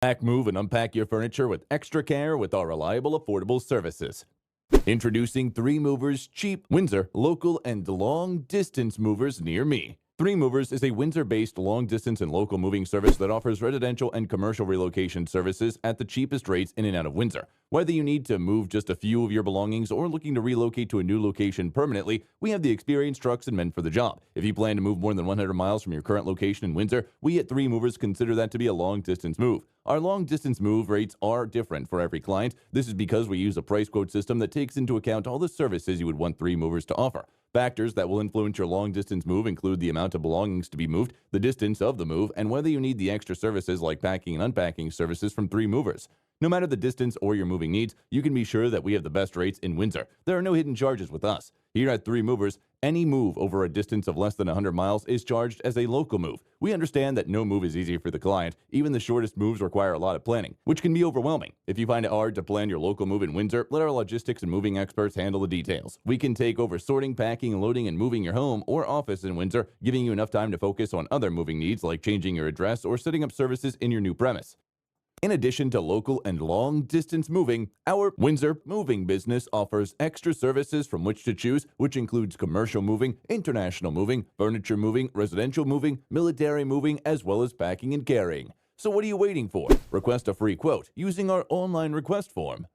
Pack, move, and unpack your furniture with extra care with our reliable, affordable services. Introducing 3 Movers cheap Windsor, local, and long-distance movers near me. 3 Movers is a Windsor-based long-distance and local moving service that offers residential and commercial relocation services at the cheapest rates in and out of Windsor. Whether you need to move just a few of your belongings or looking to relocate to a new location permanently, we have the experienced trucks and men for the job. If you plan to move more than 100 miles from your current location in Windsor, we at 3 Movers consider that to be a long-distance move. Our long-distance move rates are different for every client. This is because we use a price quote system that takes into account all the services you would want 3 Movers to offer. Factors that will influence your long-distance move include the amount of belongings to be moved, the distance of the move, and whether you need the extra services like packing and unpacking services from 3 Movers. No matter the distance or your moving needs, you can be sure that we have the best rates in Windsor. There are no hidden charges with us. Here at 3 Movers, any move over a distance of less than 100 miles is charged as a local move. We understand that no move is easy for the client. Even the shortest moves require a lot of planning, which can be overwhelming. If you find it hard to plan your local move in Windsor, let our logistics and moving experts handle the details. We can take over sorting, packing, loading, and moving your home or office in Windsor, giving you enough time to focus on other moving needs like changing your address or setting up services in your new premise. In addition to local and long-distance moving, our Windsor moving business offers extra services from which to choose, which includes commercial moving, international moving, furniture moving, residential moving, military moving, as well as packing and carrying. So what are you waiting for? Request a free quote using our online request form.